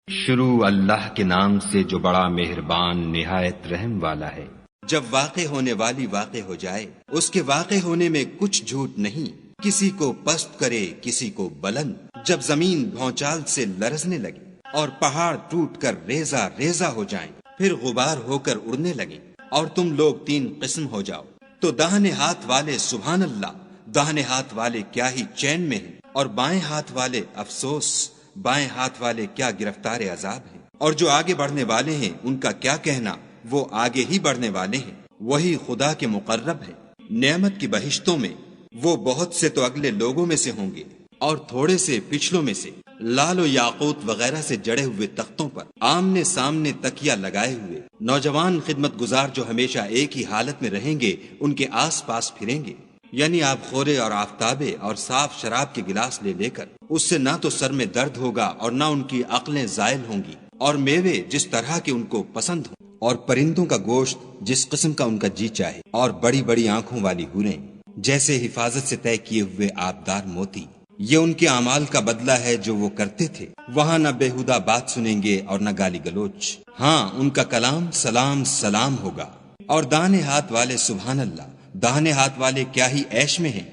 شروع اللہ کے نام سے جو بڑا مہربان نہایت رحم والا ہے۔ جب واقع ہونے والی واقع ہو جائے، اس کے واقع ہونے میں کچھ جھوٹ نہیں، کسی کو پست کرے کسی کو بلند۔ جب زمین بھونچال سے لرزنے لگے اور پہاڑ ٹوٹ کر ریزہ ریزہ ہو جائیں، پھر غبار ہو کر اڑنے لگیں، اور تم لوگ تین قسم ہو جاؤ، تو داہنے ہاتھ والے سبحان اللہ، داہنے ہاتھ والے کیا ہی چین میں ہیں، اور بائیں ہاتھ والے افسوس، بائیں ہاتھ والے کیا گرفتار عذاب ہیں۔ اور جو آگے بڑھنے والے ہیں ان کا کیا کہنا، وہ آگے ہی بڑھنے والے ہیں، وہی خدا کے مقرب ہے۔ نعمت کی بہشتوں میں وہ بہت سے تو اگلے لوگوں میں سے ہوں گے، اور تھوڑے سے پچھلوں میں سے، لال و یاقوت وغیرہ سے جڑے ہوئے تختوں پر آمنے سامنے تکیہ لگائے ہوئے نوجوان خدمت گزار جو ہمیشہ ایک ہی حالت میں رہیں گے، ان کے آس پاس پھریں گے، یعنی آپ خورے اور آفتابے اور صاف شراب کے گلاس لے لے کر، اس سے نہ تو سر میں درد ہوگا اور نہ ان کی عقلیں زائل ہوں گی، اور میوے جس طرح کے ان کو پسند ہوں، اور پرندوں کا گوشت جس قسم کا ان کا جی چاہے، اور بڑی بڑی آنکھوں والی حوریں جیسے حفاظت سے طے کیے ہوئے آبدار موتی۔ یہ ان کے اعمال کا بدلہ ہے جو وہ کرتے تھے۔ وہاں نہ بےہودہ بات سنیں گے اور نہ گالی گلوچ، ہاں ان کا کلام سلام سلام ہوگا۔ اور داہنے ہاتھ والے سبحان اللہ، داہنے ہاتھ والے کیا ہی عیش میں ہیں،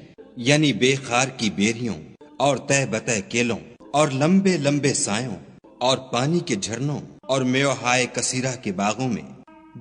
یعنی بے خار کی بیریوں اور تہ بتہ کیلوں اور لمبے لمبے سایوں اور پانی کے جھرنوں اور میوہائے کثیرہ کے باغوں میں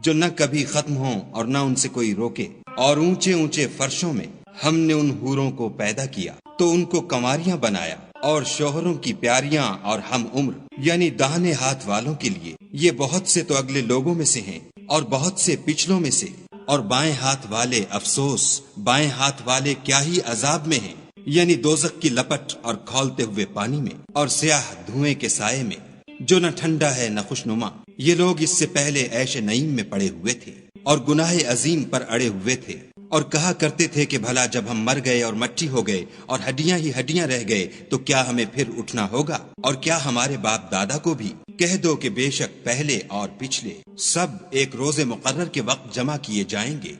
جو نہ کبھی ختم ہوں اور نہ ان سے کوئی روکے، اور اونچے اونچے فرشوں میں ہم نے ان حوروں کو پیدا کیا تو ان کو کنواریاں بنایا، اور شوہروں کی پیاریاں اور ہم عمر، یعنی داہنے ہاتھ والوں کے لیے یہ بہت سے تو اگلے لوگوں میں سے ہیں اور بہت سے پچھلوں میں سے۔ اور بائیں ہاتھ والے افسوس، بائیں ہاتھ والے کیا ہی عذاب میں ہیں، یعنی دوزخ کی لپٹ اور کھولتے ہوئے پانی میں اور سیاہ دھوئیں کے سائے میں جو نہ ٹھنڈا ہے نہ خوشنما۔ یہ لوگ اس سے پہلے عیش نعیم میں پڑے ہوئے تھے اور گناہ عظیم پر اڑے ہوئے تھے، اور کہا کرتے تھے کہ بھلا جب ہم مر گئے اور مٹی ہو گئے اور ہڈیاں ہی ہڈیاں رہ گئے تو کیا ہمیں پھر اٹھنا ہوگا؟ اور کیا ہمارے باپ دادا کو بھی؟ کہہ دو کہ بے شک پہلے اور پچھلے سب ایک روز مقرر کے وقت جمع کیے جائیں گے۔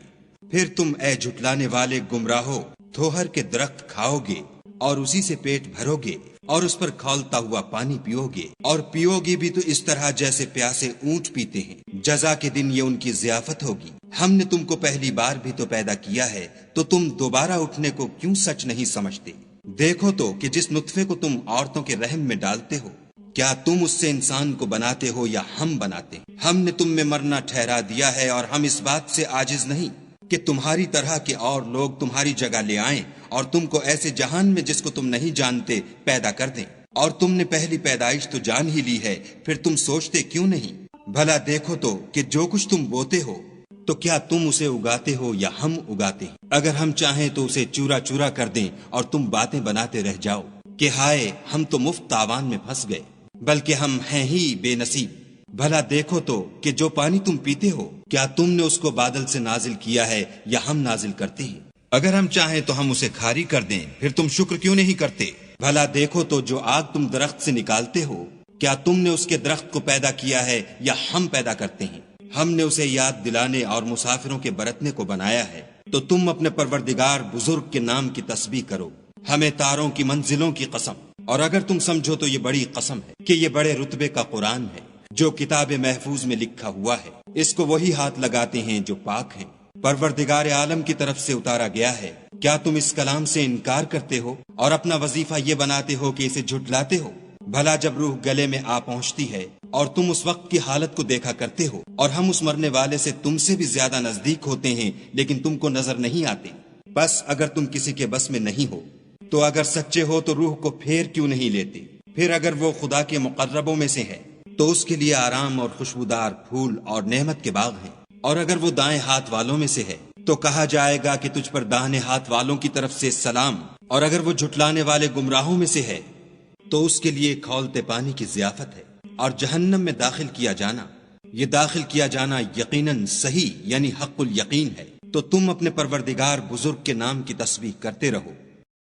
پھر تم اے جھٹلانے والے گمراہو تھوہر کے درخت کھاؤ گے اور اسی سے پیٹ بھرو گے اور اس پر کھولتا ہوا پانی پیو گے، اور پیو گے بھی تو اس طرح جیسے پیاسے اونٹ پیتے ہیں۔ جزا کے دن یہ ان کی ضیافت ہوگی۔ ہم نے تم کو پہلی بار بھی تو پیدا کیا ہے، تو تم دوبارہ اٹھنے کو کیوں سچ نہیں سمجھتے؟ دیکھو تو کہ جس نطفے کو تم عورتوں کے رحم میں ڈالتے ہو، کیا تم اس سے انسان کو بناتے ہو یا ہم بناتے ہیں؟ ہم نے تم میں مرنا ٹھہرا دیا ہے، اور ہم اس بات سے عاجز نہیں کہ تمہاری طرح کے اور لوگ تمہاری جگہ لے آئیں اور تم کو ایسے جہان میں جس کو تم نہیں جانتے پیدا کر دیں۔ اور تم نے پہلی پیدائش تو جان ہی لی ہے، پھر تم سوچتے کیوں نہیں؟ بھلا دیکھو تو کہ جو کچھ تم بوتے ہو تو کیا تم اسے اگاتے ہو یا ہم اگاتے ہیں؟ اگر ہم چاہیں تو اسے چورا چورا کر دیں اور تم باتیں بناتے رہ جاؤ کہ ہائے ہم تو مفت تاوان میں پھنس گئے، بلکہ ہم ہیں ہی بے نصیب۔ بھلا دیکھو تو کہ جو پانی تم پیتے ہو کیا تم نے اس کو بادل سے نازل کیا ہے یا ہم نازل کرتے ہیں؟ اگر ہم چاہیں تو ہم اسے کھاری کر دیں، پھر تم شکر کیوں نہیں کرتے؟ بھلا دیکھو تو جو آگ تم درخت سے نکالتے ہو کیا تم نے اس کے درخت کو پیدا کیا ہے یا ہم پیدا کرتے ہیں؟ ہم نے اسے یاد دلانے اور مسافروں کے برتنے کو بنایا ہے، تو تم اپنے پروردگار بزرگ کے نام کی تسبیح کرو۔ ہمیں تاروں کی منزلوں کی قسم، اور اگر تم سمجھو تو یہ بڑی قسم ہے کہ یہ بڑے رتبے کا قرآن ہے جو کتاب محفوظ میں لکھا ہوا ہے، اس کو وہی ہاتھ لگاتے ہیں جو پاک ہیں، پروردگار عالم کی طرف سے اتارا گیا ہے۔ کیا تم اس کلام سے انکار کرتے ہو اور اپنا وظیفہ یہ بناتے ہو کہ اسے جھٹلاتے ہو؟ بھلا جب روح گلے میں آ پہنچتی ہے اور تم اس وقت کی حالت کو دیکھا کرتے ہو، اور ہم اس مرنے والے سے تم سے بھی زیادہ نزدیک ہوتے ہیں لیکن تم کو نظر نہیں آتے۔ بس اگر تم کسی کے بس میں نہیں ہو تو اگر سچے ہو تو روح کو پھیر کیوں نہیں لیتے؟ پھر اگر وہ خدا کے مقربوں میں سے ہے تو اس کے لیے آرام اور خوشبودار پھول اور نعمت کے باغ ہیں، اور اگر وہ دائیں ہاتھ والوں میں سے ہے تو کہا جائے گا کہ تجھ پر داہنے ہاتھ والوں کی طرف سے سلام، اور اگر وہ جھٹلانے والے گمراہوں میں سے ہے تو اس کے لیے کھولتے پانی کی ضیافت ہے، اور جہنم میں داخل کیا جانا، یہ داخل کیا جانا یقیناً صحیح یعنی حق الیقین ہے۔ تو تم اپنے پروردگار بزرگ کے نام کی تسبیح کرتے رہو۔